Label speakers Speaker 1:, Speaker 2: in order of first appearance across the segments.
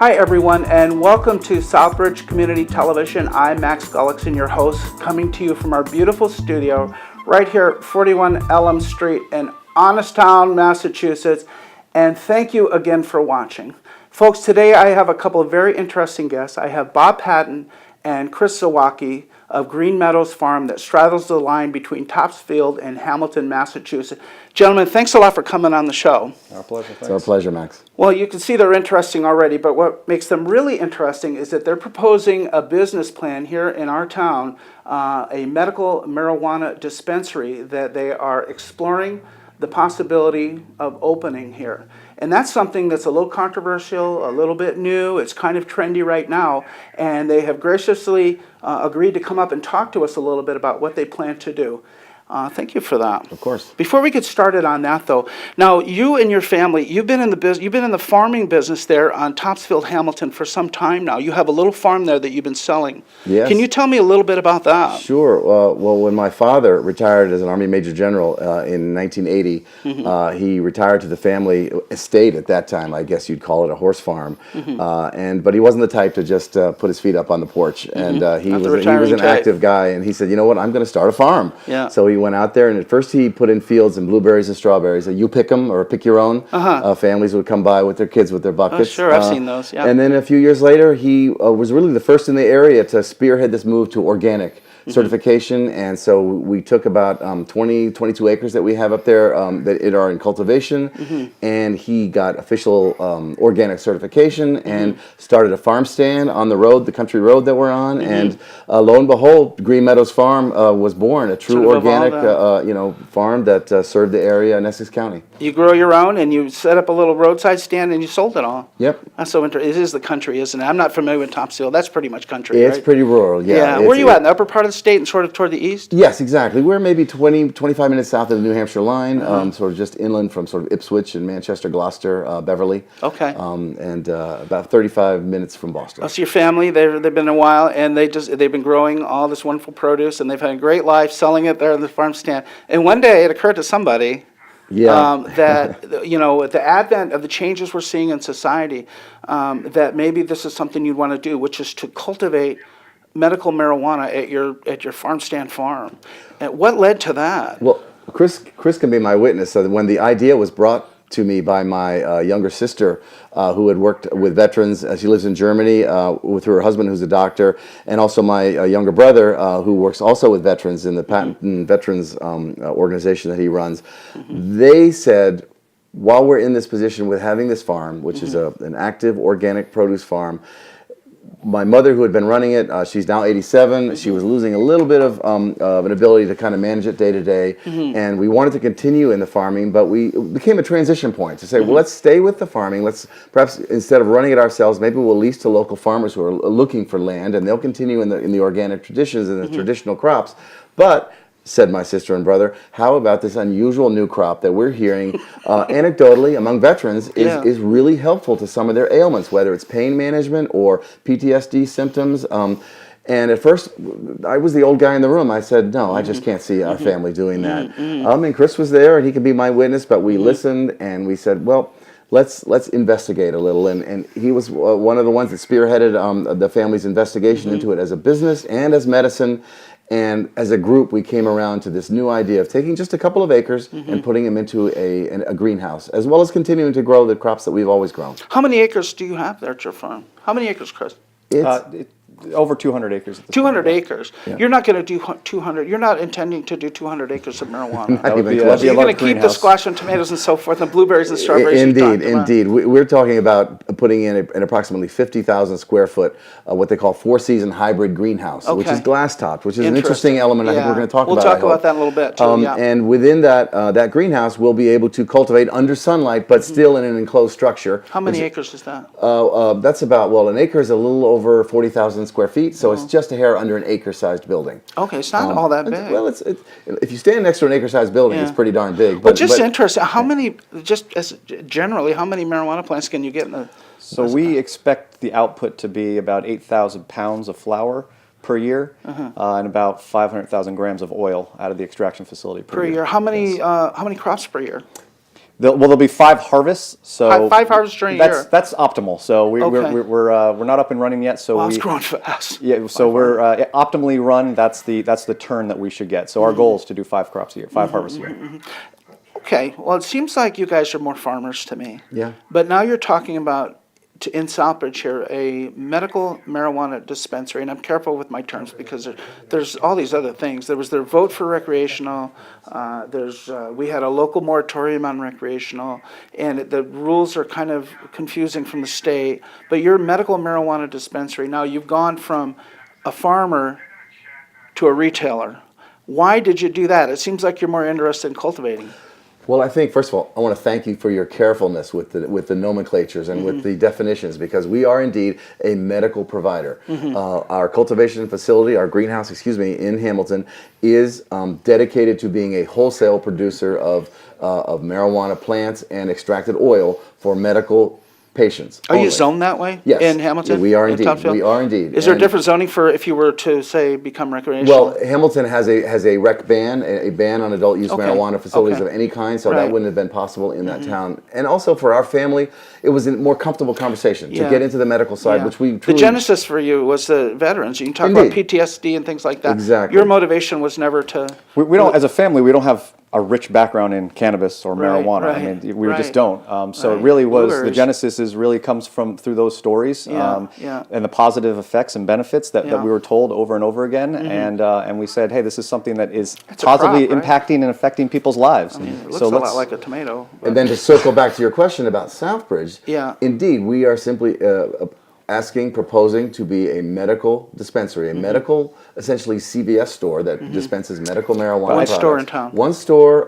Speaker 1: Hi everyone, and welcome to Southbridge Community Television. I'm Max Gullickson, your host, coming to you from our beautiful studio right here at 41 Elm Street in Honesttown, Massachusetts. And thank you again for watching. Folks, today I have a couple of very interesting guests. I have Bob Patton and Chris Zawacki of Green Meadows Farm that straddles the line between Topsfield and Hamilton, Massachusetts. Gentlemen, thanks a lot for coming on the show.
Speaker 2: Our pleasure. Thanks.
Speaker 3: It's our pleasure, Max.
Speaker 1: Well, you can see they're interesting already, but what makes them really interesting is that they're proposing a business plan here in our town, a medical marijuana dispensary that they are exploring the possibility of opening here. And that's something that's a little controversial, a little bit new. It's kind of trendy right now. And they have graciously agreed to come up and talk to us a little bit about what they plan to do. Thank you for that.
Speaker 3: Of course.
Speaker 1: Before we get started on that, though, now you and your family, you've been in the farming business there on Topsfield, Hamilton for some time now. You have a little farm there that you've been selling.
Speaker 3: Yes.
Speaker 1: Can you tell me a little bit about that?
Speaker 3: Sure. Well, when my father retired as an Army Major General in 1980, he retired to the family estate at that time. I guess you'd call it a horse farm. But he wasn't the type to just put his feet up on the porch. And he was an active guy. And he said, you know what, I'm going to start a farm.
Speaker 1: Yeah.
Speaker 3: So he went out there, and at first he put in fields and blueberries and strawberries. You pick them or pick your own. Families would come by with their kids with their buckets.
Speaker 1: Oh, sure, I've seen those. Yeah.
Speaker 3: And then a few years later, he was really the first in the area to spearhead this move to organic certification. And so we took about 22 acres that we have up there that are in cultivation. And he got official organic certification and started a farm stand on the road, the country road that we're on. And lo and behold, Green Meadows Farm was born, a true organic farm that served the area in Essex County.
Speaker 1: You grow your own, and you set up a little roadside stand, and you sold it all.
Speaker 3: Yep.
Speaker 1: That's so interesting. It is the country, isn't it? I'm not familiar with Topsfield. That's pretty much country,
Speaker 3: It's
Speaker 1: right?
Speaker 3: pretty rural, yeah.
Speaker 1: Yeah. Where are you at? In the upper part of the state and sort of toward the east?
Speaker 3: Yes, exactly. We're maybe 25 minutes south of the New Hampshire line, sort of just inland from sort of Ipswich and Manchester, Gloucester, Beverly.
Speaker 1: Okay.
Speaker 3: And about 35 minutes from Boston.
Speaker 1: So your family, they've been a while, and they've been growing all this wonderful produce, and they've had a great life selling it there in the farm stand. And one day it occurred to somebody that with the advent of the changes we're seeing in society, that maybe this is something you'd want to do, which is to cultivate medical marijuana at your farm stand farm. And what led to that?
Speaker 3: Well, Chris can be my witness. So when the idea was brought to me by my younger sister, who had worked with veterans. She lives in Germany with her husband, who's a doctor, and also my younger brother, who works also with veterans in the Patent Veterans organization that he runs. They said, while we're in this position with having this farm, which is an active organic produce farm, my mother, who had been running it, she's now 87. She was losing a little bit of an ability to kind of manage it day to day, and we wanted to continue in the farming, but it became a transition point to say, well, let's stay with the farming. Let's perhaps, instead of running it ourselves, maybe we'll lease to local farmers who are looking for land, and they'll continue in the organic traditions and the traditional crops. But said my sister and brother, how about this unusual new crop that we're hearing anecdotally among veterans is really helpful to some of their ailments, whether it's pain management or PTSD symptoms. And at first, I was the old guy in the room. I said, no, I just can't see our family doing that. And Chris was there, and he could be my witness, but we listened, and we said, well, let's investigate a little. And he was one of the ones that spearheaded the family's investigation into it as a business and as medicine. And as a group, we came around to this new idea of taking just a couple of acres and putting them into a greenhouse, as well as continuing to grow the crops that we've always grown.
Speaker 1: How many acres do you have there at your farm? How many acres, Chris?
Speaker 2: Over 200 acres.
Speaker 1: 200 acres.
Speaker 3: Yeah.
Speaker 1: You're not going to do 200. You're not intending to do 200 acres of marijuana.
Speaker 3: Not even
Speaker 2: close.
Speaker 1: You're going to keep the squash and tomatoes and so forth, and blueberries and strawberries.
Speaker 3: Indeed. We're talking about putting in an approximately 50,000 square foot, what they call four-season hybrid greenhouse, which is glass-topped, which is an interesting element. I think we're going to talk about.
Speaker 1: We'll talk about that in a little bit, too.
Speaker 3: And within that greenhouse, we'll be able to cultivate under sunlight, but still in an enclosed structure.
Speaker 1: How many acres is that?
Speaker 3: That's about, an acre is a little over 40,000 square feet, so it's just a hair under an acre-sized building.
Speaker 1: Okay, it's not all that big.
Speaker 3: Well, if you stand next to an acre-sized building, it's pretty darn big.
Speaker 1: But just interesting, how many marijuana plants can you get in the...
Speaker 2: So we expect the output to be about 8,000 pounds of flower per year, and about 500,000 grams of oil out of the extraction facility per year.
Speaker 1: How many crops per year?
Speaker 2: There'll be 5 harvests. So
Speaker 1: Five harvests during a year.
Speaker 2: That's optimal. So
Speaker 1: Okay.
Speaker 2: we're not up and running yet. So
Speaker 1: Wow, it's growing fast.
Speaker 2: yeah. So we're optimally run. That's the turn that we should get. So our goal is to do 5 crops a year, 5 harvests a year.
Speaker 1: Okay, well, it seems like you guys are more farmers to me.
Speaker 3: Yeah.
Speaker 1: But now you're talking about, in Southbridge here, a medical marijuana dispensary, and I'm careful with my terms because there's all these other things. There was their vote for recreational, we had a local moratorium on recreational, and the rules are kind of confusing from the state. But your medical marijuana dispensary, now you've gone from a farmer to a retailer. Why did you do that? It seems like you're more interested in cultivating.
Speaker 3: Well, I think, first of all, I want to thank you for your carefulness with the nomenclatures and with the definitions, because we are indeed a medical provider. Our cultivation facility, our greenhouse, in Hamilton, is dedicated to being a wholesale producer of marijuana plants and extracted oil for medical patients.
Speaker 1: Are you
Speaker 3: only.
Speaker 1: zoned that way?
Speaker 3: Yes.
Speaker 1: In Hamilton?
Speaker 3: Yeah, we are
Speaker 1: In
Speaker 3: indeed.
Speaker 1: Topsfield?
Speaker 3: We are indeed.
Speaker 1: Is there a
Speaker 3: And-
Speaker 1: different zoning for if you were to, say, become recreational?
Speaker 3: Well, Hamilton has a rec ban, a ban on adult use
Speaker 1: Okay.
Speaker 3: marijuana facilities
Speaker 1: Okay.
Speaker 3: of any kind, so
Speaker 1: Right.
Speaker 3: that wouldn't have been possible in that town. And also for our family, it was a more comfortable conversation to
Speaker 1: Yeah.
Speaker 3: get into the medical side,
Speaker 1: Yeah.
Speaker 3: which we
Speaker 1: The
Speaker 3: truly...
Speaker 1: genesis for you was the veterans. You can talk about
Speaker 3: Indeed.
Speaker 1: PTSD and things like that.
Speaker 3: Exactly.
Speaker 1: Your motivation was never to...
Speaker 2: We don't, as a family, we don't have a rich background in cannabis or
Speaker 1: Right,
Speaker 2: marijuana.
Speaker 1: right,
Speaker 2: I mean, we
Speaker 1: right.
Speaker 2: just don't. So
Speaker 1: Right.
Speaker 2: it really was, the
Speaker 1: Blueberries.
Speaker 2: genesis really comes through those stories,
Speaker 1: Yeah, yeah.
Speaker 2: and the positive effects and benefits that
Speaker 1: Yeah. Mm-hmm.
Speaker 2: we were told over and over again. And we said, hey, this is something that is
Speaker 1: It's a
Speaker 2: positively
Speaker 1: crop, right?
Speaker 2: impacting and affecting people's lives.
Speaker 1: It looks
Speaker 2: so
Speaker 1: a
Speaker 2: let's,
Speaker 1: lot like a tomato.
Speaker 3: And then to circle back to your question about Southbridge,
Speaker 1: Yeah.
Speaker 3: indeed, we are simply proposing to be a medical dispensary, a medical, essentially CVS store that dispenses medical marijuana
Speaker 1: One
Speaker 3: products.
Speaker 1: store in town.
Speaker 3: One store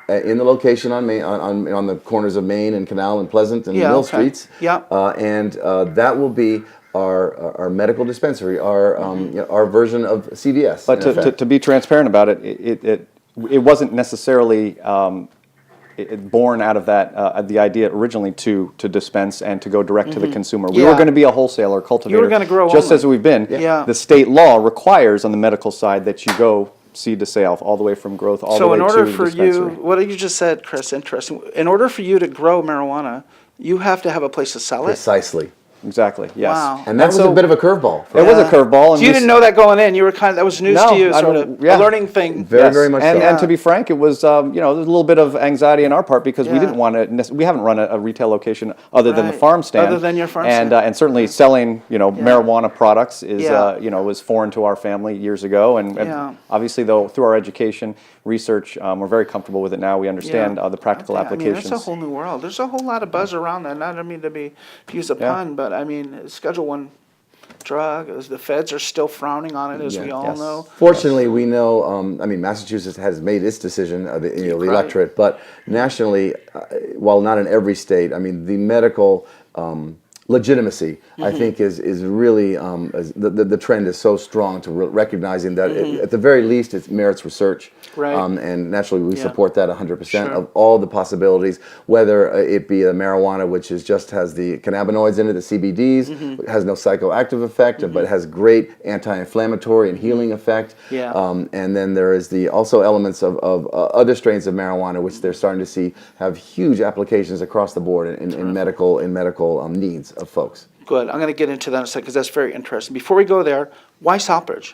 Speaker 3: in the location on Main, on the corners of Main and Canal and Pleasant and
Speaker 1: Yeah,
Speaker 3: Mill
Speaker 1: okay.
Speaker 3: Streets.
Speaker 1: Yeah.
Speaker 3: And that will be our medical dispensary, our version of CVS.
Speaker 2: But
Speaker 3: in effect.
Speaker 2: to be transparent about it, it wasn't necessarily born out of that the idea originally to dispense and to go direct to the consumer. We
Speaker 1: Yeah.
Speaker 2: were going to be a wholesaler, cultivator.
Speaker 1: gonna grow
Speaker 2: just
Speaker 1: only.
Speaker 2: as we've been.
Speaker 1: Yeah.
Speaker 2: The state law requires on the medical side that you go seed to sale, all the way from growth all the
Speaker 1: So
Speaker 2: way
Speaker 1: in order
Speaker 2: to
Speaker 1: for
Speaker 2: dispensary.
Speaker 1: you, what you just said, Chris, interesting. In order for you to grow marijuana, you have to have a place to sell it.
Speaker 3: Precisely.
Speaker 2: Exactly. Yes.
Speaker 1: Wow.
Speaker 3: And that was
Speaker 2: so
Speaker 3: a bit of a curveball.
Speaker 2: It was a
Speaker 1: Yeah.
Speaker 2: curveball. and
Speaker 1: So you
Speaker 2: we
Speaker 1: didn't know that going in. You were that was news
Speaker 2: No,
Speaker 1: to you,
Speaker 2: I
Speaker 1: sort
Speaker 2: don't-
Speaker 1: of
Speaker 2: yeah.
Speaker 1: a learning thing.
Speaker 3: Very, very much so.
Speaker 2: And to be frank, it was there was a little bit of anxiety on our part because we
Speaker 1: Yeah.
Speaker 2: didn't want to. We haven't run a retail location other than the
Speaker 1: Right.
Speaker 2: farm stand.
Speaker 1: Other than your farm
Speaker 2: and
Speaker 1: stand.
Speaker 2: and certainly selling marijuana products is
Speaker 1: Yeah.
Speaker 2: was foreign to our family years ago. And
Speaker 1: Yeah.
Speaker 2: obviously, though, through our education research, we're very comfortable with it now. We understand the practical
Speaker 1: Yeah,
Speaker 2: applications.
Speaker 1: I mean, it's a whole new world. There's a whole lot of buzz around that. Not I mean to use a
Speaker 2: Yeah.
Speaker 1: pun, but I mean Schedule I drug. The feds are still frowning on it, as we all
Speaker 2: Yes.
Speaker 1: know.
Speaker 3: Fortunately, we know. Massachusetts has made its decision, the
Speaker 1: Right.
Speaker 3: electorate, but nationally, while not in every state, I mean, the medical legitimacy, I think, is really the trend is so strong to recognizing that at the very least it merits research,
Speaker 1: Right.
Speaker 3: and naturally we
Speaker 1: Yeah.
Speaker 3: support that 100%
Speaker 1: Sure.
Speaker 3: of all the possibilities, whether it be a marijuana which just has the cannabinoids in it, the CBDs, has no psychoactive effect, but has great anti-inflammatory and healing effect.
Speaker 1: Yeah.
Speaker 3: And then there is also elements of other strains of marijuana which they're starting to see have huge applications across the board in medical needs of folks.
Speaker 1: Good. I'm going to get into that in a second because that's very interesting. Before we go there, why Southbridge?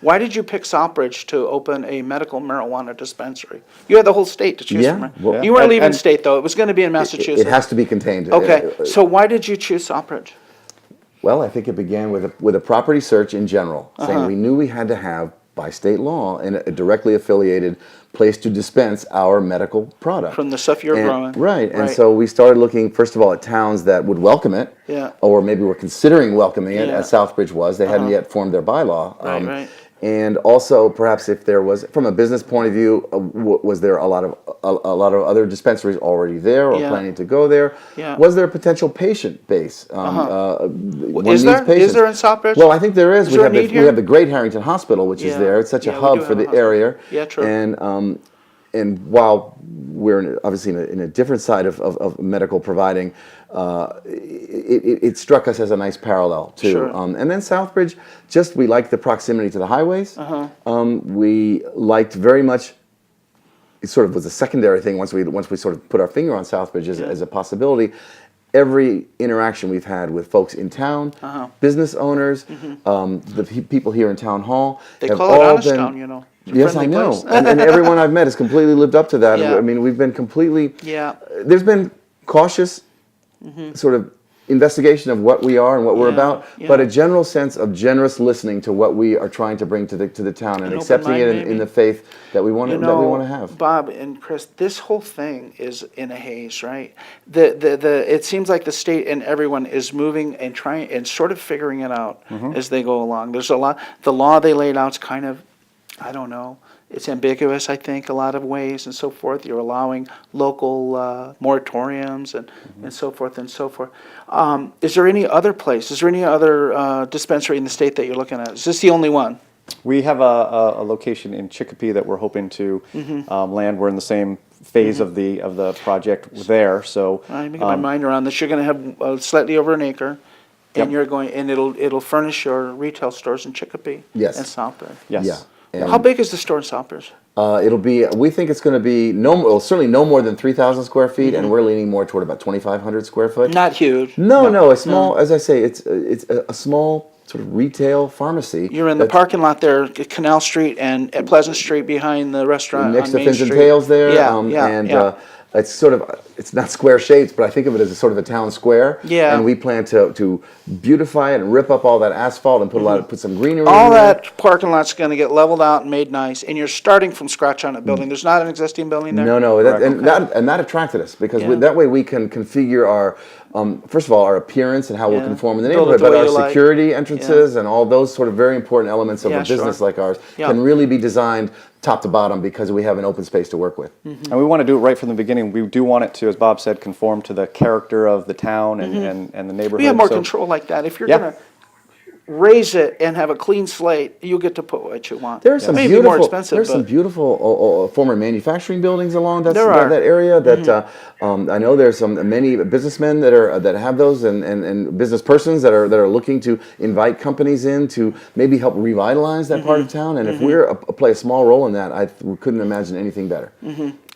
Speaker 1: Why did you pick Southbridge to open a medical marijuana dispensary? You had the whole state to choose
Speaker 3: Yeah,
Speaker 1: from. Right?
Speaker 3: well-
Speaker 1: You weren't
Speaker 2: And-
Speaker 1: leaving
Speaker 2: and-
Speaker 1: state though. It was going to be in Massachusetts.
Speaker 3: It has to be contained.
Speaker 1: Okay. So why did you choose Southbridge?
Speaker 3: Well, I think it began with a property search in general, saying we knew we had to have, by state law, a directly affiliated place to dispense our medical product.
Speaker 1: From the stuff you're growing.
Speaker 3: Right. And
Speaker 1: Right.
Speaker 3: so we started looking, first of all, at towns that would welcome it,
Speaker 1: Yeah.
Speaker 3: or maybe were considering welcoming it,
Speaker 1: Yeah.
Speaker 3: as Southbridge was. They hadn't yet formed their bylaw.
Speaker 1: Right.
Speaker 3: And also, perhaps if there was, from a business point of view, was there a lot of other dispensaries already there or
Speaker 1: Yeah.
Speaker 3: planning to go there?
Speaker 1: Yeah.
Speaker 3: Was there a potential patient base?
Speaker 1: Is there? Is there in Southbridge?
Speaker 3: Well, I think there is.
Speaker 1: Is there a need
Speaker 3: we
Speaker 1: here?
Speaker 3: have the Great Harrington Hospital, which is
Speaker 1: Yeah.
Speaker 3: there. It's such a
Speaker 1: Yeah, we
Speaker 3: hub
Speaker 1: do
Speaker 3: for
Speaker 1: have a
Speaker 3: the
Speaker 1: hospital.
Speaker 3: area.
Speaker 1: Yeah, true.
Speaker 3: And while we're obviously in a different side of medical providing, it struck us as a nice parallel too.
Speaker 1: Sure.
Speaker 3: And then Southbridge, we liked the proximity to the highways.
Speaker 1: Uh-huh.
Speaker 3: We liked very much it sort of was a secondary thing once we sort of put our finger on Southbridge as a possibility. Every interaction we've had with folks in town, business owners, the people here in town hall,
Speaker 1: They
Speaker 3: have
Speaker 1: call it
Speaker 3: all
Speaker 1: Honest
Speaker 3: been.
Speaker 1: Town, you know. It's a
Speaker 3: Yes, I
Speaker 1: friendly
Speaker 3: know,
Speaker 1: place.
Speaker 3: and everyone I've met has completely lived up to that.
Speaker 1: Yeah.
Speaker 3: I mean, we've been completely.
Speaker 1: Yeah.
Speaker 3: There's been cautious, sort of investigation of what we are and what we're about, but a general sense of generous listening to what we are trying to bring to the town and
Speaker 1: An
Speaker 3: accepting
Speaker 1: open
Speaker 3: it
Speaker 1: mind,
Speaker 3: in the faith that we want
Speaker 1: You
Speaker 3: that we
Speaker 1: know,
Speaker 3: want to have.
Speaker 1: Bob and Chris, this whole thing is in a haze, right? It seems like the state and everyone is moving and trying and sort of figuring it out as they go along. There's a lot. The law they laid out is kind of, I don't know. It's ambiguous, I think, a lot of ways and so forth. You're allowing local moratoriums and so forth and so forth. Is there any other place? Is there any other dispensary in the state that you're looking at? Is this the only one?
Speaker 2: We have a location in Chicopee that we're hoping to land. We're in the same phase of the project there. So
Speaker 1: I'm making my mind around this. You're going to have slightly over an acre, and you're going, and it'll furnish your retail stores in Chicopee
Speaker 3: Yes.
Speaker 1: and Southbridge.
Speaker 2: yes.
Speaker 3: Yeah. And
Speaker 1: How big is the store in Southbridge?
Speaker 3: it'll be. We think it's going to be certainly no more than 3,000 square feet, and we're leaning more toward about 2,500 square foot.
Speaker 1: Not huge.
Speaker 3: No, a small. As I say, it's a small sort of retail pharmacy.
Speaker 1: You're in the parking lot there, Canal Street and at Pleasant Street behind the restaurant
Speaker 3: next
Speaker 1: on
Speaker 3: to
Speaker 1: Main
Speaker 3: Fins and
Speaker 1: Street.
Speaker 3: Tails there.
Speaker 1: Yeah.
Speaker 3: It's sort of, it's not square shapes, but I think of it as a sort of a town square.
Speaker 1: Yeah.
Speaker 3: And we plan to beautify it and rip up all that asphalt and put some greenery
Speaker 1: All
Speaker 3: in there.
Speaker 1: that parking lot's going to get leveled out and made nice, and you're starting from scratch on a building. There's not an existing building there?
Speaker 3: No, that attracted us because that way we can configure our, first of all, our appearance and how we'll conform in the
Speaker 1: Build it
Speaker 3: neighborhood,
Speaker 1: the
Speaker 3: but
Speaker 1: way
Speaker 3: our
Speaker 1: you like.
Speaker 3: security entrances and all those sort of very important elements of
Speaker 1: Yeah,
Speaker 3: a business
Speaker 1: sure.
Speaker 3: like ours
Speaker 1: Yeah.
Speaker 3: can really be designed top to bottom because we have an open space to work with.
Speaker 2: And we want to do it right from the beginning. We do want it to, as Bob said, conform to the character of the town and the neighborhood.
Speaker 1: We have more
Speaker 2: So-
Speaker 1: control like that. If you're
Speaker 2: Yeah.
Speaker 1: going to raise it and have a clean slate, you get to put what you want.
Speaker 3: There are some
Speaker 1: Maybe
Speaker 3: beautiful.
Speaker 1: more expensive,
Speaker 3: There's some
Speaker 1: but
Speaker 3: beautiful former manufacturing buildings along that
Speaker 1: There are.
Speaker 3: that area. That I know there's many businessmen that have those and business persons that are looking to invite companies in to maybe help revitalize that part of town. And if we're play a small role in that, we couldn't imagine anything better.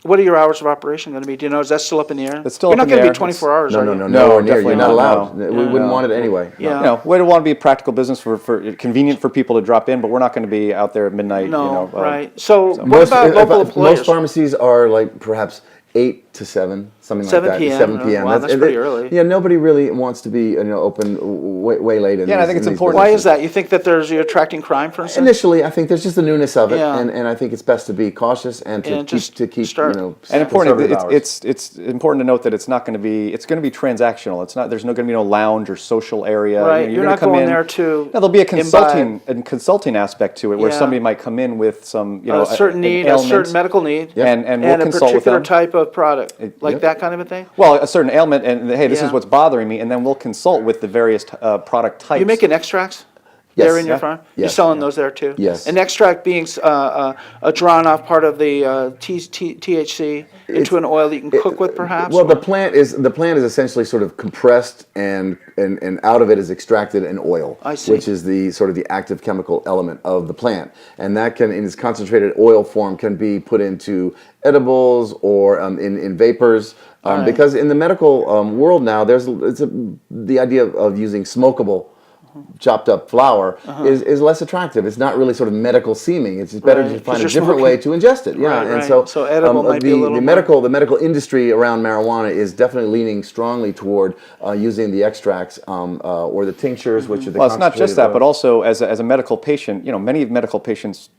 Speaker 1: what are your hours of operation going to be? Do you know, is that still up in the air?
Speaker 2: It's still
Speaker 1: You're
Speaker 2: up
Speaker 1: not
Speaker 2: in
Speaker 1: going
Speaker 2: the
Speaker 1: to be
Speaker 2: air.
Speaker 1: 24 hours, are you?
Speaker 3: Nowhere near.
Speaker 2: definitely
Speaker 3: You're not
Speaker 2: not,
Speaker 3: allowed.
Speaker 2: no.
Speaker 3: We wouldn't want it anyway.
Speaker 1: Yeah.
Speaker 2: You know, we don't want to be a practical business for convenient for people to drop in, but we're not going to be out there at midnight.
Speaker 1: No,
Speaker 2: you know,
Speaker 1: right. So what
Speaker 3: Most,
Speaker 1: about local
Speaker 3: most
Speaker 1: employers?
Speaker 3: pharmacies are like perhaps 8 to 7, something
Speaker 1: 7
Speaker 3: like that.
Speaker 1: p.m.
Speaker 3: 7 p.m.
Speaker 1: Wow, that's pretty early.
Speaker 3: Yeah, nobody really wants to be open way late.
Speaker 2: Yeah, and I think it's important.
Speaker 1: Why is that? You think that you're attracting crime, for instance?
Speaker 3: Initially, I think there's just the newness of it,
Speaker 1: Yeah.
Speaker 3: and I think it's best to be cautious and
Speaker 1: And
Speaker 3: to
Speaker 1: just
Speaker 3: keep
Speaker 1: start.
Speaker 2: And important,
Speaker 3: conservative hours.
Speaker 2: it's important to note that it's not going to be. It's going to be transactional. It's not. There's no going to be no lounge or social area.
Speaker 1: Right,
Speaker 2: You know,
Speaker 1: you're
Speaker 2: gonna
Speaker 1: not
Speaker 2: come
Speaker 1: going
Speaker 2: in-
Speaker 1: there to
Speaker 2: No, there'll be a
Speaker 1: imbibe.
Speaker 2: consulting aspect to it, where
Speaker 1: Yeah.
Speaker 2: somebody might come in with some
Speaker 1: a certain need, a
Speaker 2: ailment,
Speaker 1: certain medical need,
Speaker 2: and we'll
Speaker 1: and a
Speaker 2: consult with
Speaker 1: particular
Speaker 2: them.
Speaker 1: type of product, like that kind of a thing?
Speaker 2: Well, a certain ailment, and hey, this
Speaker 1: Yeah.
Speaker 2: is what's bothering me, and then we'll consult with the various product types.
Speaker 1: You making extracts?
Speaker 3: Yes.
Speaker 1: There in your
Speaker 3: Yeah.
Speaker 1: farm? You're
Speaker 3: Yes.
Speaker 1: selling those there too?
Speaker 3: Yes.
Speaker 1: An extract being a drawn off part of the THC into an oil that you can cook with, perhaps?
Speaker 3: Well,
Speaker 1: or-
Speaker 3: the plant is essentially sort of compressed, and out of it is extracted an oil,
Speaker 1: I see.
Speaker 3: which is the sort of the active chemical element of the plant, and that can, in its concentrated oil form, can be put into edibles or in vapors. Because in the medical world now, the idea of using smokable chopped up flour is less attractive. It's not really sort of medical seeming. It's just better
Speaker 1: Right,
Speaker 3: to
Speaker 1: 'cause
Speaker 3: find a
Speaker 1: you're
Speaker 3: different way to ingest it. Yeah,
Speaker 1: Right,
Speaker 3: and
Speaker 1: right.
Speaker 3: so
Speaker 1: So edible might be a little
Speaker 3: the medical industry around marijuana is definitely leaning strongly toward using the extracts or the tinctures, which are the
Speaker 2: Well, it's not just
Speaker 3: concentrated
Speaker 2: that, but
Speaker 3: oils.
Speaker 2: also as a medical patient, many medical patients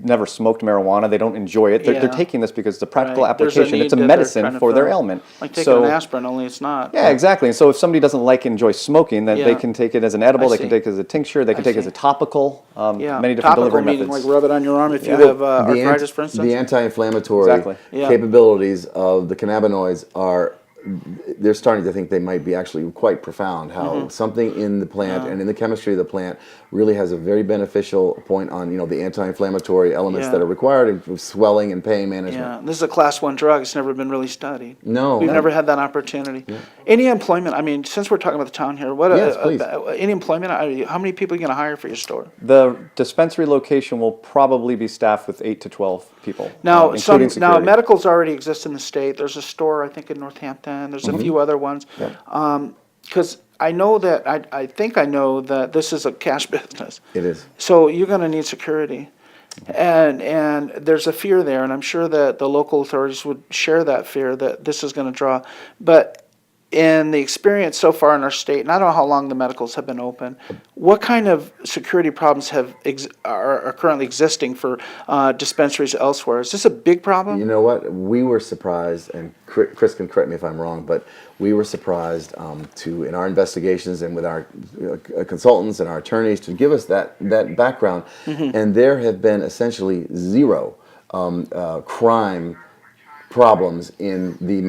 Speaker 2: never smoked marijuana. They don't enjoy it. They're
Speaker 1: Yeah.
Speaker 2: taking this because it's a practical
Speaker 1: Right. There's a
Speaker 2: application. It's a
Speaker 1: need that they're
Speaker 2: medicine
Speaker 1: trying to
Speaker 2: for their
Speaker 1: fill.
Speaker 2: ailment.
Speaker 1: Like taking
Speaker 2: So,
Speaker 1: an aspirin, only it's not.
Speaker 2: yeah, exactly. And so if somebody doesn't like enjoy smoking, then
Speaker 1: Yeah.
Speaker 2: they can take it as an edible.
Speaker 1: I
Speaker 2: They can
Speaker 1: see.
Speaker 2: take it as a tincture. They can take it as
Speaker 1: see.
Speaker 2: a topical.
Speaker 1: Yeah,
Speaker 2: Many different
Speaker 1: topical
Speaker 2: delivery
Speaker 1: meaning
Speaker 2: methods.
Speaker 1: like rub it on your arm if you
Speaker 2: Yeah.
Speaker 1: have arthritis, for instance?
Speaker 3: The anti-inflammatory
Speaker 2: Exactly.
Speaker 1: Yeah.
Speaker 3: capabilities of the cannabinoids are they're starting to think they might be actually quite profound. How something in the plant and in the chemistry of the plant really has a very beneficial point on the anti-inflammatory elements that are required in swelling and pain management.
Speaker 1: Yeah, this is a class 1 drug. It's never been really studied.
Speaker 3: No,
Speaker 1: We've never had that opportunity. Any employment? I mean, since we're talking about the town here, what?
Speaker 3: Yes, please.
Speaker 1: Any employment? How many people are you going to hire for your store?
Speaker 2: The dispensary location will probably be staffed with 8 to 12 people,
Speaker 1: Now,
Speaker 2: including
Speaker 1: now
Speaker 2: security.
Speaker 1: medicals already exist in the state. There's a store, I think, in Northampton. There's a few other ones. Because I know that I think I know that this is a cash business.
Speaker 3: It is.
Speaker 1: So you're going to need security. And there's a fear there, and I'm sure that the local authorities would share that fear that this is going to draw. But in the experience so far in our state, and I don't know how long the medicals have been open, what kind of security problems are currently existing for dispensaries elsewhere? Is this a big problem?
Speaker 3: You know what? We were surprised, and Chris can correct me if I'm wrong, but we were surprised in our investigations and with our consultants and our attorneys to give us that background, and there have been essentially zero crime problems in the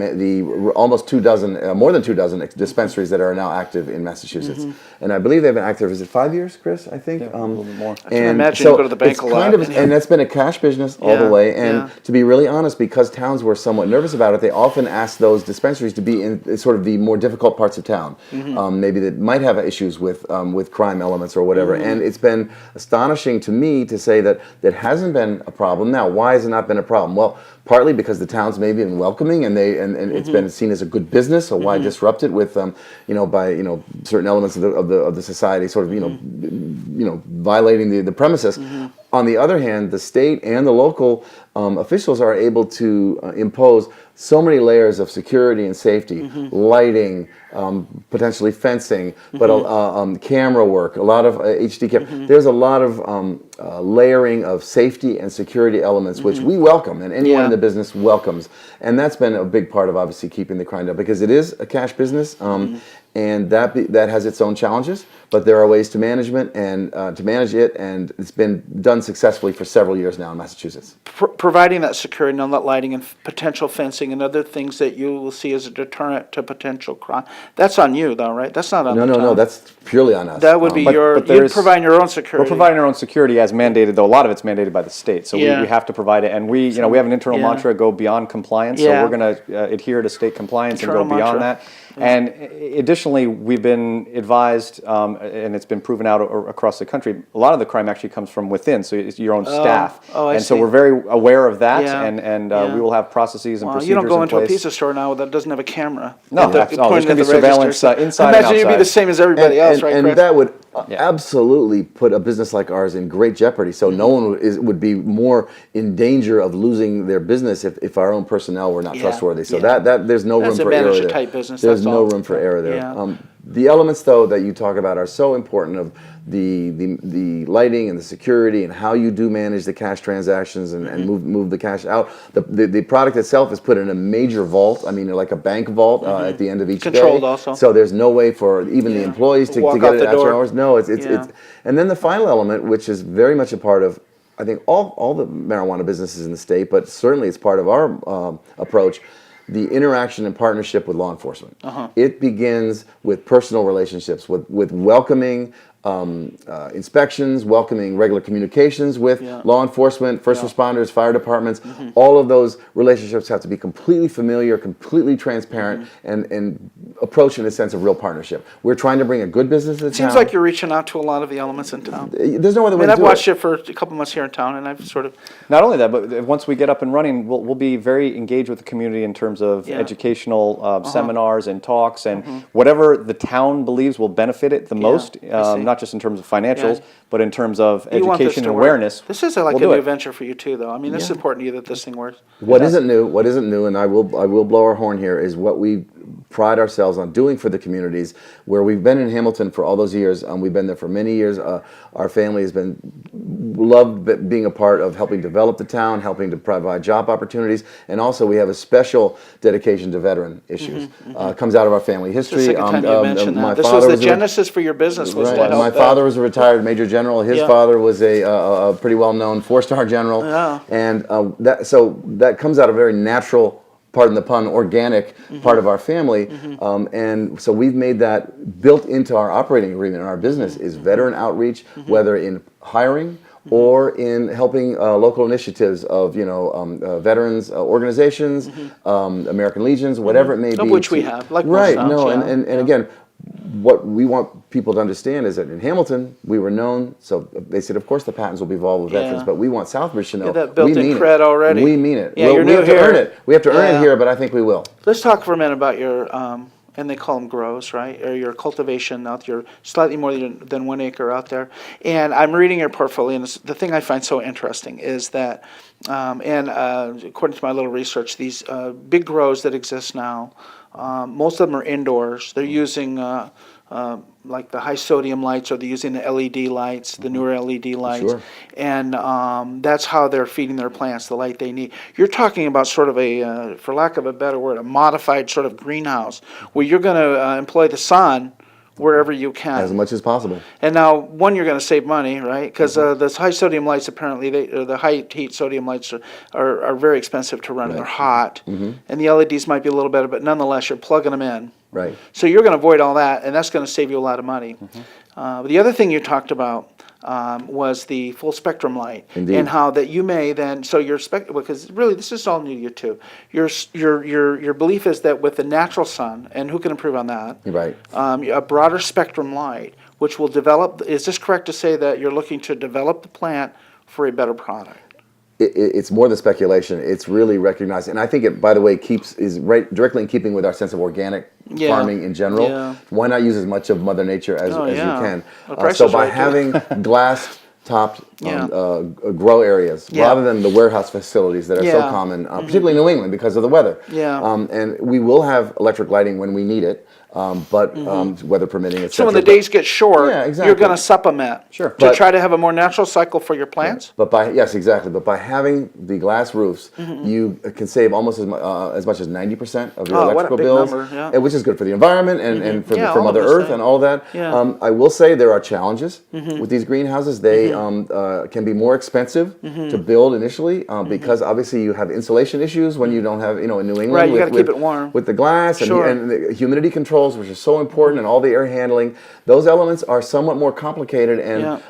Speaker 3: almost more than 24 dispensaries that are now active in Massachusetts, and I believe they've been active. Is it 5 years, Chris? I think
Speaker 2: a little bit more.
Speaker 1: I can imagine you go to the bank a lot.
Speaker 3: And that's been a cash business all the way. And to be really honest, because towns were somewhat nervous about it, they often asked those dispensaries to be in sort of the more difficult parts of town, maybe that might have issues with crime elements or whatever. And it's been astonishing to me to say that that hasn't been a problem. Now, why has it not been a problem? Well, partly because the towns maybe been welcoming and it's been seen as a good business. So why disrupt it with by certain elements of the society sort of violating the premises. On the other hand, the state and the local officials are able to impose so many layers of security and safety, lighting, potentially fencing, but camera work, a lot of HD cam. There's a lot of layering of safety and security elements, which we welcome, and anyone in the business welcomes. And that's been a big part of obviously keeping the crime down, because it is a cash business. And that has its own challenges, but there are ways to manage it, and it's been done successfully for several years now in Massachusetts.
Speaker 1: Providing that security and that lighting and potential fencing and other things that you will see as a deterrent to potential crime. That's on you, though, right? That's not on the town.
Speaker 3: No, that's purely on us.
Speaker 1: That would be you're providing your own security.
Speaker 2: We're providing our own security as mandated, though a lot of it's mandated by the state. So we have to provide it, and we have an internal mantra: go beyond compliance. So we're going to adhere to state compliance and go beyond that. And additionally, we've been advised, and it's been proven out across the country, a lot of the crime actually comes from within, so it's your own staff.
Speaker 1: I see.
Speaker 2: So we're very aware of that, and we will have processes and procedures in place.
Speaker 1: You don't go into a pizza store now that doesn't have a camera.
Speaker 2: No, there's going to be surveillance inside and outside.
Speaker 1: Imagine you'd be the same as everybody else, right,
Speaker 3: And
Speaker 1: Chris?
Speaker 3: that would absolutely put a business like ours in great jeopardy. So no one would be more in danger of losing their business if our own personnel were not trustworthy. So that there's no room for error there.
Speaker 1: Type business.
Speaker 3: There's no room for error there. The elements, though, that you talk about are so important, of the lighting and the security and how you do manage the cash transactions and move the cash out. The product itself is put in a major vault. I mean, like a bank vault at the end of each day.
Speaker 1: Controlled also.
Speaker 3: So there's no way for even the employees to get it after hours. No, it's and then the final element, which is very much a part of, I think, all the marijuana businesses in the state, but certainly it's part of our approach, the interaction and partnership with law enforcement. It begins with personal relationships, with welcoming inspections, welcoming regular communications with law enforcement, first responders, fire departments. All of those relationships have to be completely familiar, completely transparent, and approach in a sense of real partnership. We're trying to bring a good business to the town.
Speaker 1: Seems like you're reaching out to a lot of the elements in town.
Speaker 3: There's no other way to do it.
Speaker 1: I've watched it for a couple months here in town, and I've sort of...
Speaker 2: Not only that, but once we get up and running, we'll be very engaged with the community in terms of educational seminars and talks, and whatever the town believes will benefit it the most, not just in terms of financials, but in terms of education and awareness.
Speaker 1: This is like a new venture for you too, though. I mean, this is important to you that this thing works.
Speaker 3: What isn't new, and I will blow our horn here, is what we pride ourselves on doing for the communities where we've been in Hamilton for all those years. We've been there for many years. Our family has been loved being a part of helping develop the town, helping to provide job opportunities, and also we have a special dedication to veteran issues. Comes out of our family history.
Speaker 1: The second time you mentioned that. This was the genesis for your business. Was to help
Speaker 3: my father was a retired Major General. His father was a pretty well-known 4-star general, and that comes out of a very natural pardon the pun, organic part of our family. And so we've made that built into our operating agreement in our business is veteran outreach, whether in hiring or in helping local initiatives of veterans organizations, American Legions, whatever it may be.
Speaker 1: Of which we have, like most
Speaker 3: right.
Speaker 1: towns,
Speaker 3: No,
Speaker 1: yeah.
Speaker 3: and again, what we want people to understand is that in Hamilton we were known. So they said, of course, the patents will be involved with veterans, but we want Southbridge to know
Speaker 1: that built-in cred already.
Speaker 3: We mean it.
Speaker 1: Yeah,
Speaker 3: we have to earn it. We have to earn it here, but I think we will.
Speaker 1: Let's talk for a minute about your. And they call them grows, right? Or your cultivation out there, slightly more than 1 acre out there. And I'm reading your portfolio, and the thing I find so interesting is that, according to my little research, these big grows that exist now, most of them are indoors. They're using like the high sodium lights, or they're using the LED lights, the newer LED lights, and that's how they're feeding their plants the light they need. You're talking about sort of a, for lack of a better word, a modified sort of greenhouse where you're going to employ the sun wherever you can,
Speaker 3: as much as possible.
Speaker 1: And now, one, you're going to save money, right? Because the high sodium lights, apparently, the high heat sodium lights are very expensive to run. They're hot, and the LEDs might be a little better, but nonetheless, you're plugging them in.
Speaker 3: Right.
Speaker 1: So you're going to avoid all that, and that's going to save you a lot of money. The other thing you talked about was the full spectrum light.
Speaker 3: Indeed.
Speaker 1: And how that you may then, so your because really this is all new to you too. Your belief is that with the natural sun, and who can improve on that?
Speaker 3: Right.
Speaker 1: A broader spectrum light, which will develop. Is this correct to say that you're looking to develop the plant for a better product?
Speaker 3: It's more than speculation. It's really recognized, and I think it, by the way, is right directly in keeping with our sense of organic farming in general.
Speaker 1: Yeah.
Speaker 3: Why not use as much of Mother Nature as you can?
Speaker 1: The
Speaker 3: So by having glass-topped grow areas rather than the warehouse facilities that are so common, particularly in New England because of the weather. And we will have electric lighting when we need it. Weather permitting, etc.
Speaker 1: So when the days get short,
Speaker 3: exactly.
Speaker 1: you're going to supplement to try to have a more natural cycle for your plants.
Speaker 3: But by having the glass roofs, you can save almost as much as 90% of your electrical bills, which is good for the environment and for Mother Earth and all that. I will say there are challenges with these greenhouses. They can be more expensive to build initially because obviously you have insulation issues when you don't have in New England.
Speaker 1: Right, you got to keep it warm
Speaker 3: with the glass and the humidity control, which is so important, and all the air handling. Those elements are somewhat more complicated, and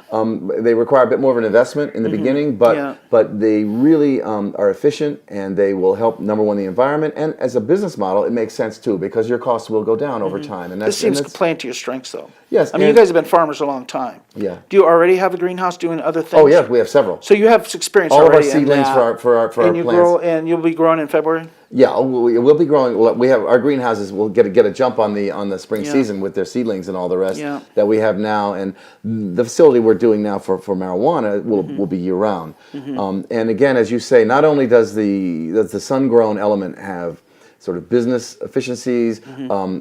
Speaker 3: they require a bit more of an investment in the beginning, but they really are efficient, and they will help, number one, the environment, and as a business model, it makes sense too, because your costs will go down over time. And
Speaker 1: this seems playing to your strengths, though.
Speaker 3: Yes.
Speaker 1: I mean, you guys have been farmers a long time.
Speaker 3: Yeah.
Speaker 1: Do you already have a greenhouse doing other things?
Speaker 3: Oh, yeah, we have several.
Speaker 1: So you have experience
Speaker 3: all
Speaker 1: already.
Speaker 3: All of our seedlings for our plants.
Speaker 1: And you'll be growing in February?
Speaker 3: Yeah, we'll be growing. We have our greenhouses. Will get a jump on the spring season with their seedlings and all the rest that we have now. And the facility we're doing now for marijuana will be year round. And again, as you say, not only does the sun grown element have sort of business efficiencies,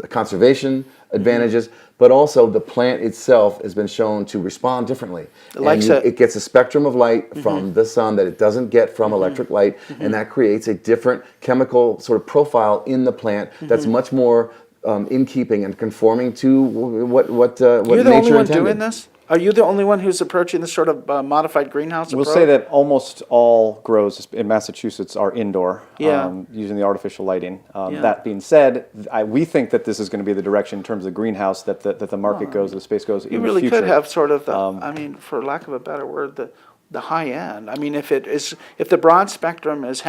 Speaker 3: conservation advantages, but also the plant itself has been shown to respond differently. It gets a spectrum of light from the sun that it doesn't get from electric light, and that creates a different chemical sort of profile in the plant that's much more in keeping and conforming to what nature intended.
Speaker 1: You're the only one doing this? Are you the only one who's approaching this sort of modified greenhouse approach?
Speaker 2: We'll say that almost all grows in Massachusetts are indoor, using the artificial lighting. That being said, we think that this is going to be the direction in terms of the greenhouse that the market goes, the space goes in the future.
Speaker 1: You really could have sort of, I mean, for lack of a better word, the high end. I mean, if the broad spectrum is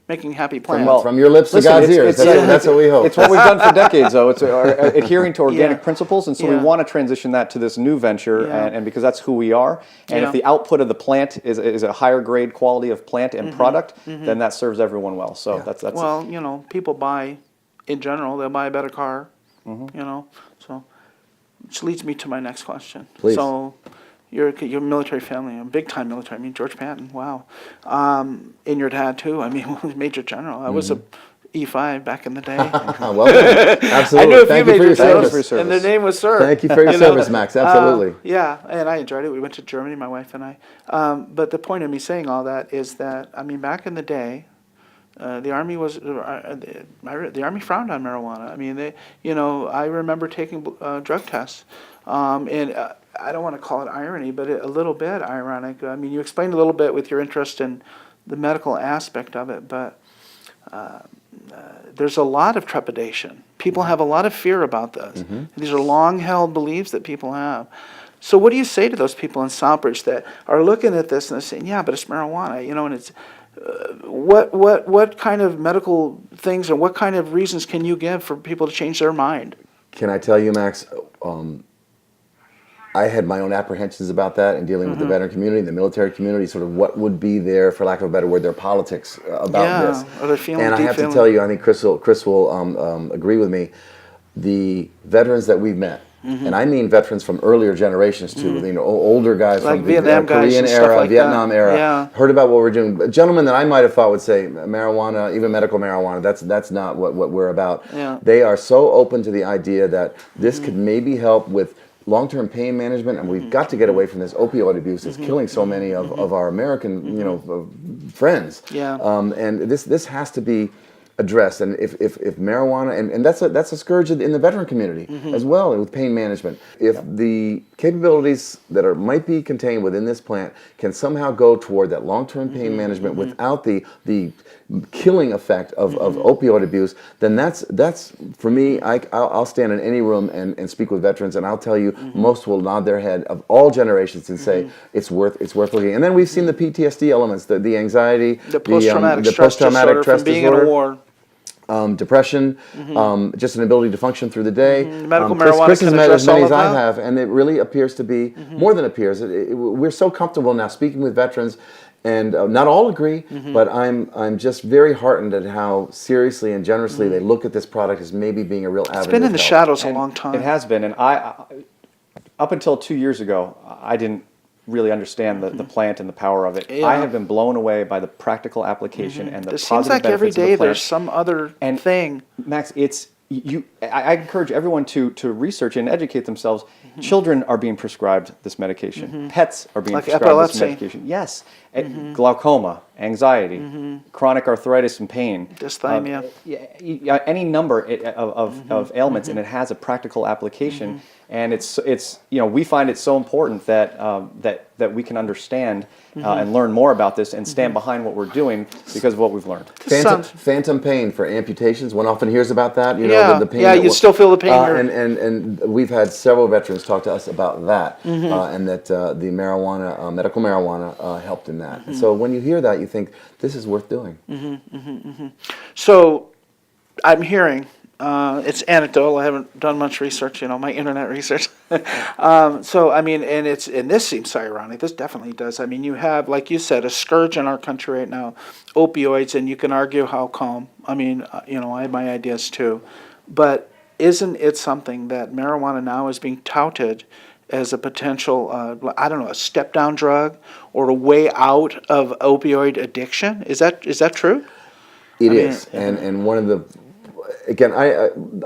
Speaker 1: making happy plants.
Speaker 3: From your lips to God's ears. That's what we hope.
Speaker 2: It's what we've done for decades, though. It's adhering to organic principles, and so we want to transition that to this new venture, and because that's who we are. And if the output of the plant is a higher grade quality of plant and product, then that serves everyone well. So that's
Speaker 1: well, people buy, in general, they'll buy a better car. So which leads me to my next question.
Speaker 3: Please.
Speaker 1: So. You're a military family, a big-time military. I mean, George Patton, wow. And your dad, too. I mean, Major General. I was a E5 back in the day.
Speaker 3: Well, absolutely.
Speaker 1: I knew a
Speaker 3: Thank
Speaker 1: few
Speaker 3: you for your
Speaker 1: Major
Speaker 3: service.
Speaker 1: and their name was Sir.
Speaker 3: Thank you for your service, Max. Absolutely.
Speaker 1: Yeah, and I enjoyed it. We went to Germany, my wife and I. But the point of me saying all that is that, I mean, back in the day, the Army the Army frowned on marijuana. I mean, I remember taking drug tests, and I don't want to call it irony, but a little bit ironic. I mean, you explained a little bit with your interest in the medical aspect of it, but there's a lot of trepidation. People have a lot of fear about this. These are long-held beliefs that people have. So what do you say to those people in Southbridge that are looking at this and they're saying, yeah, but it's marijuana, and it's, what kind of medical things and what kind of reasons can you give for people to change their mind?
Speaker 3: Can I tell you, Max, I had my own apprehensions about that in dealing with the veteran community, the military community, sort of what would be there, for lack of a better word, their politics about this.
Speaker 1: Are they feeling
Speaker 3: and I have to tell you, I think Chris will agree with me, the veterans that we've met, and I mean veterans from earlier generations too, older guys
Speaker 1: like
Speaker 3: from
Speaker 1: Vietnam
Speaker 3: the Korean
Speaker 1: guys
Speaker 3: era,
Speaker 1: like
Speaker 3: Vietnam era,
Speaker 1: yeah.
Speaker 3: heard about what we're doing. A gentleman that I might have thought would say marijuana, even medical marijuana, that's not what we're about.
Speaker 1: Yeah.
Speaker 3: They are so open to the idea that this could maybe help with long-term pain management, and we've got to get away from this opioid abuse that's killing so many of our American, friends.
Speaker 1: Yeah.
Speaker 3: And this has to be addressed. And if marijuana, and that's a scourge in the veteran community as well, and with pain management. If the capabilities that might be contained within this plant can somehow go toward that long-term pain management without the killing effect of opioid abuse, then that's for me. I'll stand in any room and speak with veterans, and I'll tell you, most will nod their head of all generations and say it's worth looking. And then we've seen the PTSD elements, the anxiety,
Speaker 1: the post-traumatic stress
Speaker 3: disorder
Speaker 1: from being in a war.
Speaker 3: Depression, just an ability to function through the day.
Speaker 1: Medical marijuana
Speaker 3: Chris
Speaker 1: can
Speaker 3: has met
Speaker 1: address
Speaker 3: as many
Speaker 1: all
Speaker 3: as
Speaker 1: of
Speaker 3: I
Speaker 1: that?
Speaker 3: have, and it really appears to be more than appears. We're so comfortable now speaking with veterans, and not all agree, but I'm just very heartened at how seriously and generously they look at this product as maybe being a real avenue.
Speaker 1: It's been in the shadows a long time.
Speaker 2: It has been, and I up until 2 years ago, I didn't really understand the plant and the power of it.
Speaker 1: Yeah.
Speaker 2: I have been blown away by the practical application and the
Speaker 1: It
Speaker 2: positive
Speaker 1: seems like every
Speaker 2: benefits of the
Speaker 1: day
Speaker 2: plant.
Speaker 1: there's some other thing.
Speaker 2: Max, I encourage everyone to research and educate themselves. Children are being prescribed this medication. Pets are being
Speaker 1: Like
Speaker 2: prescribed
Speaker 1: epilepsy.
Speaker 2: this medication. Yes. Glaucoma, anxiety, chronic arthritis and pain.
Speaker 1: Dysthymia.
Speaker 2: Any number of ailments, and it has a practical application. And it's we find it so important that we can understand and learn more about this and stand behind what we're doing because of what we've learned.
Speaker 3: Phantom pain for amputations. One often hears about that. The pain.
Speaker 1: Yeah, you still feel the pain.
Speaker 3: And we've had several veterans talk to us about that, and that the marijuana, medical marijuana, helped in that. And so when you hear that, you think this is worth doing.
Speaker 1: So I'm hearing, it's anecdotal, I haven't done much research, my internet research. So, I mean, and this seems so ironic, this definitely does. I mean, you have, like you said, a scourge in our country right now, opioids, and you can argue how come. I mean, I have my ideas too. But isn't it something that marijuana now is being touted as a potential, a step-down drug or a way out of opioid addiction? Is that true?
Speaker 3: It is, and one of the, again,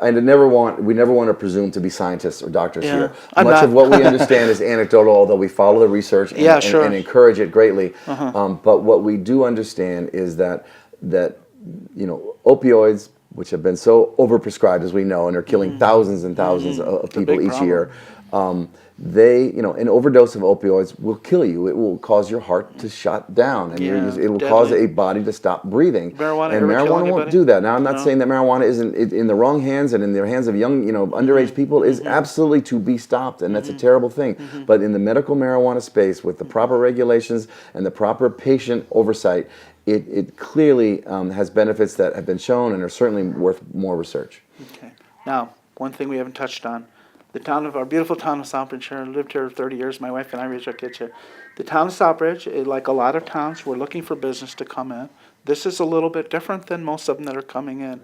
Speaker 3: we never want to presume to be scientists or doctors here. Much of what we understand is anecdotal, although we follow the research and encourage it greatly. But what we do understand is that opioids, which have been so overprescribed, as we know, and are killing thousands and thousands of people each year. An overdose of opioids will kill you. It will cause your heart to shut down, and it will cause a body to stop breathing. Marijuana won't do that. Now, I'm not saying that marijuana isn't in the wrong hands and in the hands of young, underage people is absolutely to be stopped, and that's a terrible thing. But in the medical marijuana space, with the proper regulations and the proper patient oversight, it clearly has benefits that have been shown and are certainly worth more research.
Speaker 1: Okay. Now, one thing we haven't touched on. Our beautiful town of Southbridge here. I lived here 30 years. My wife and I raised our kids here. The town of Southbridge, like a lot of towns, we're looking for business to come in. This is a little bit different than most of them that are coming in.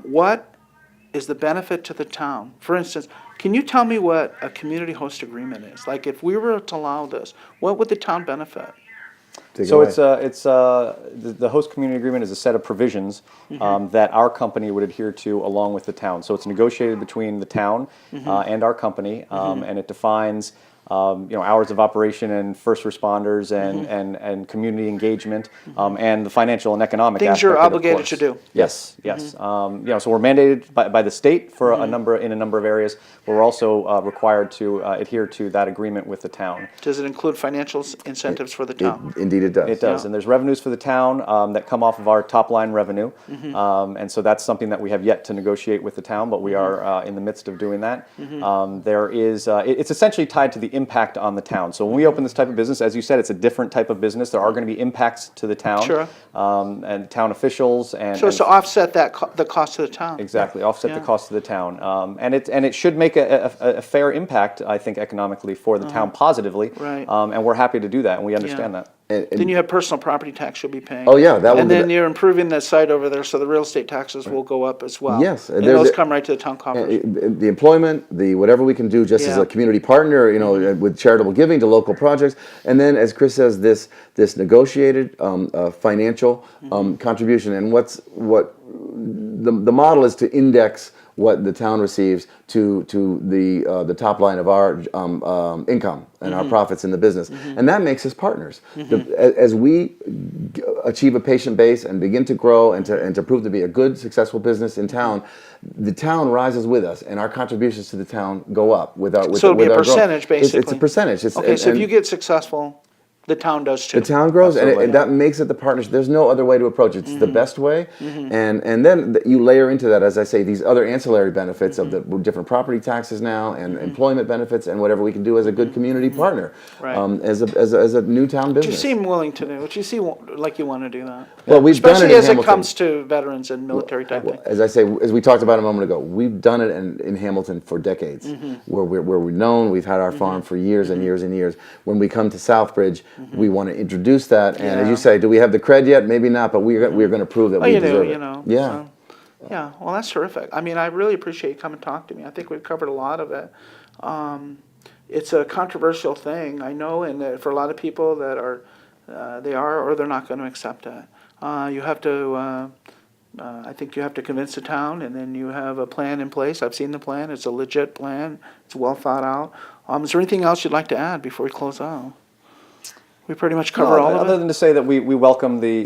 Speaker 1: What is the benefit to the town? For instance, can you tell me what a community host agreement is? Like, if we were to allow this, what would the town benefit?
Speaker 2: So the host community agreement is a set of provisions that our company would adhere to along with the town. So it's negotiated between the town and our company, and it defines hours of operation and first responders and community engagement and the financial and economic
Speaker 1: things
Speaker 2: aspect
Speaker 1: you're
Speaker 2: of it, of
Speaker 1: obligated
Speaker 2: course.
Speaker 1: to do.
Speaker 2: Yes. So we're mandated by the state for a number of areas. But we're also required to adhere to that agreement with the town.
Speaker 1: Does it include financial incentives for the town?
Speaker 3: Indeed, it does.
Speaker 2: It does, and there's revenues for the town that come off of our top line revenue, and so that's something that we have yet to negotiate with the town, but we are in the midst of doing that. There is, it's essentially tied to the impact on the town. So when we open this type of business, as you said, it's a different type of business. There are going to be impacts to the town,
Speaker 1: Sure.
Speaker 2: And town officials, and
Speaker 1: So it's to offset the cost to the town.
Speaker 2: exactly offset the cost of the town, and it should make a fair impact, I think, economically for the town positively,
Speaker 1: Right.
Speaker 2: And we're happy to do that, and we understand that.
Speaker 1: Then you have personal property tax you'll be paying.
Speaker 3: Oh, yeah, that would
Speaker 1: And
Speaker 3: be
Speaker 1: then
Speaker 3: the-
Speaker 1: you're improving the site over there, so the real estate taxes will go up as well.
Speaker 3: Yes,
Speaker 1: And
Speaker 3: there's
Speaker 1: those
Speaker 3: a-
Speaker 1: come right to the town coffers.
Speaker 3: The employment, the whatever we can do just as
Speaker 1: Yeah.
Speaker 3: a community partner, with charitable giving to local projects, and then, as Chris says, this negotiated financial contribution. And what the model is to index what the town receives to the top line of our income and our profits in the business, and that makes us partners. As we achieve a patient base and begin to grow and to prove to be a good, successful business in town, the town rises with us, and our contributions to the town go up with our.
Speaker 1: So it'll be a
Speaker 3: with our growth.
Speaker 1: percentage, basically.
Speaker 3: It's a percentage.
Speaker 1: Okay, so if you get successful, the town does too.
Speaker 3: The town grows,
Speaker 2: Absolutely.
Speaker 3: and that makes it the partnership. There's no other way to approach it. It's the best way, and then you layer into that, as I say, these other ancillary benefits of the different property taxes now, and employment benefits, and whatever we can do as a good community partner,
Speaker 1: Right.
Speaker 3: as a new town
Speaker 1: Which you
Speaker 3: business.
Speaker 1: seem willing to do, which you seem like you want to do that.
Speaker 3: Well, we've done it
Speaker 1: Especially
Speaker 3: in
Speaker 1: as
Speaker 3: Hamilton.
Speaker 1: it comes to veterans and military type thing.
Speaker 3: As I say, as we talked about a moment ago, we've done it in Hamilton for decades, where we're known. We've had our farm for years and years and years. When we come to Southbridge, we want to introduce that. And as
Speaker 1: Yeah.
Speaker 3: you say, do we have the cred yet? Maybe not, but we're going to prove that
Speaker 1: Oh,
Speaker 3: we
Speaker 1: you
Speaker 3: deserve
Speaker 1: do,
Speaker 3: it.
Speaker 1: Yeah.
Speaker 3: Yeah.
Speaker 1: Yeah, well, that's terrific. I mean, I really appreciate you coming to talk to me. I think we've covered a lot of it. It's a controversial thing, I know, and for a lot of people that are, they are or they're not going to accept it. You have to, I think you have to convince the town, and then you have a plan in place. I've seen the plan. It's a legit plan. It's well thought out. Is there anything else you'd like to add before we close out? We pretty much cover all of
Speaker 2: other
Speaker 1: it?
Speaker 2: than to say that we welcome the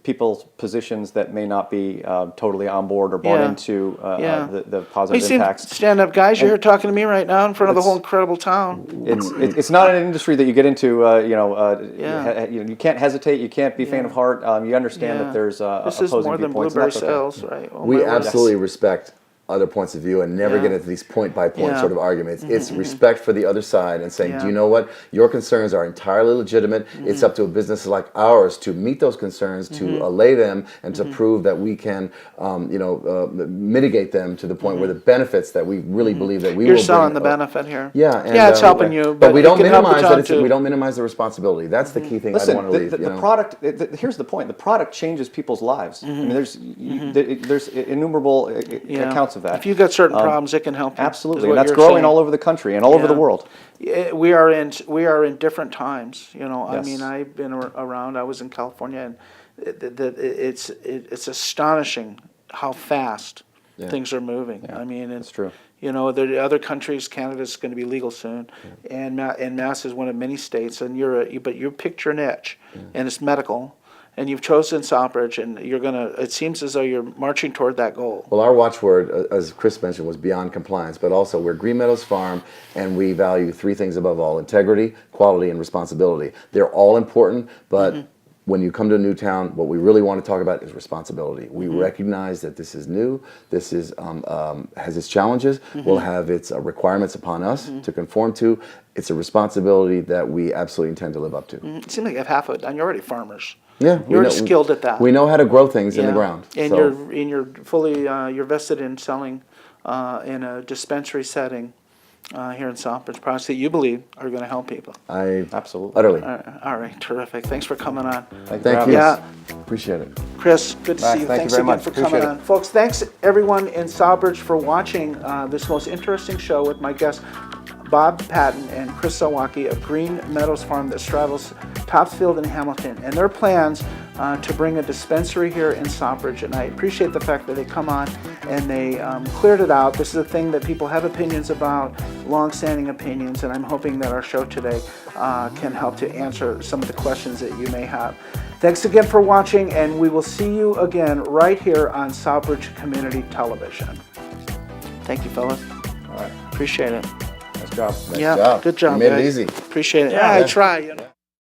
Speaker 2: people's positions that may not be totally on board or bought
Speaker 1: Yeah.
Speaker 2: into
Speaker 1: Yeah.
Speaker 2: the
Speaker 1: You
Speaker 2: positive
Speaker 1: seem
Speaker 2: impacts.
Speaker 1: stand up guys. You're here talking to me right now in front of the
Speaker 2: It's-
Speaker 1: whole incredible town.
Speaker 2: It's not an industry that you get into.
Speaker 1: Yeah.
Speaker 2: You can't hesitate. You can't be faint of heart. You understand
Speaker 1: Yeah.
Speaker 2: that there's
Speaker 1: This is
Speaker 2: opposing
Speaker 1: more than
Speaker 2: viewpoints, and
Speaker 1: blueberry
Speaker 2: that's okay.
Speaker 1: sales, right? Oh,
Speaker 3: We
Speaker 1: my word.
Speaker 3: absolutely respect other points of view and never
Speaker 1: Yeah.
Speaker 3: get into these point by point
Speaker 1: Yeah.
Speaker 3: sort of arguments. It's respect for the other side and saying,
Speaker 1: Yeah.
Speaker 3: do you know what? Your concerns are entirely legitimate. It's up to a business like ours to meet those concerns, to allay them, and to prove that we can, mitigate them to the point where the benefits that we really believe that we
Speaker 1: You're
Speaker 3: will
Speaker 1: selling
Speaker 3: bring,
Speaker 1: the benefit here.
Speaker 3: Yeah, and,
Speaker 1: Yeah, it's helping you,
Speaker 3: but we
Speaker 1: it
Speaker 3: don't
Speaker 1: can help the
Speaker 3: minimize
Speaker 1: town
Speaker 3: that.
Speaker 1: too.
Speaker 3: We don't minimize the responsibility. That's the key thing. I
Speaker 2: Listen,
Speaker 3: want to leave.
Speaker 2: the product. Here's the point: the product changes people's lives. I mean, there's innumerable
Speaker 1: Yeah.
Speaker 2: accounts of that.
Speaker 1: If you've got certain problems, it can help you. is
Speaker 2: Absolutely,
Speaker 1: what
Speaker 2: and that's
Speaker 1: you're
Speaker 2: growing
Speaker 1: saying.
Speaker 2: all over the country and all over the
Speaker 1: Yeah.
Speaker 2: world.
Speaker 1: We are in different times. I
Speaker 2: Yes.
Speaker 1: mean, I've been around. I was in California, and it's astonishing how fast things are moving. I mean,
Speaker 2: That's true.
Speaker 1: The other countries, Canada's going to be legal soon, and Mass is one of many states. And but you picked your niche, and it's medical, and you've chosen Southbridge, and you're gonna. It seems as though you're marching toward that goal.
Speaker 3: Well, our watchword, as Chris mentioned, was beyond compliance, but also we're Green Meadows Farm, and we value three things above all: integrity, quality, and responsibility. They're all important, but when you come to a new town, what we really want to talk about is responsibility. We recognize that this is new, this is has its challenges, will have its requirements upon us to conform to. It's a responsibility that we absolutely intend to live up to.
Speaker 1: It seems like you have half of it, and you're already farmers.
Speaker 3: Yeah,
Speaker 1: You're already skilled at that.
Speaker 3: We know how to grow things in the
Speaker 1: Yeah.
Speaker 3: ground.
Speaker 1: And
Speaker 3: so.
Speaker 1: you're fully you're vested in selling in a dispensary setting here in Southbridge products that you believe are going to help people.
Speaker 3: I
Speaker 2: Absolutely.
Speaker 3: utterly.
Speaker 1: All right, terrific. Thanks for coming on.
Speaker 3: Thank you.
Speaker 1: Yeah.
Speaker 3: Appreciate it.
Speaker 1: Chris, good to
Speaker 2: Max,
Speaker 1: see you.
Speaker 2: thank you
Speaker 1: Thanks
Speaker 2: very
Speaker 1: again
Speaker 2: much.
Speaker 1: for
Speaker 2: Appreciate
Speaker 1: coming
Speaker 2: it.
Speaker 1: on. Folks, thanks everyone in Southbridge for watching this most interesting show with my guests Bob Patton and Chris Sawaki of Green Meadows Farm that straddles Topsfield and Hamilton, and their plans to bring a dispensary here in Southbridge. And I appreciate the fact that they come on and they cleared it out. This is a thing that people have opinions about, long-standing opinions, and I'm hoping that our show today can help to answer some of the questions that you may have. Thanks again for watching, and we will see you again right here on Southbridge Community Television. Thank you, fellas.
Speaker 2: All right.
Speaker 1: Appreciate it.
Speaker 2: Nice job.
Speaker 3: Nice job.
Speaker 1: Good job.
Speaker 3: You made it
Speaker 1: guys.
Speaker 3: easy.
Speaker 1: Appreciate it. Yeah, I try.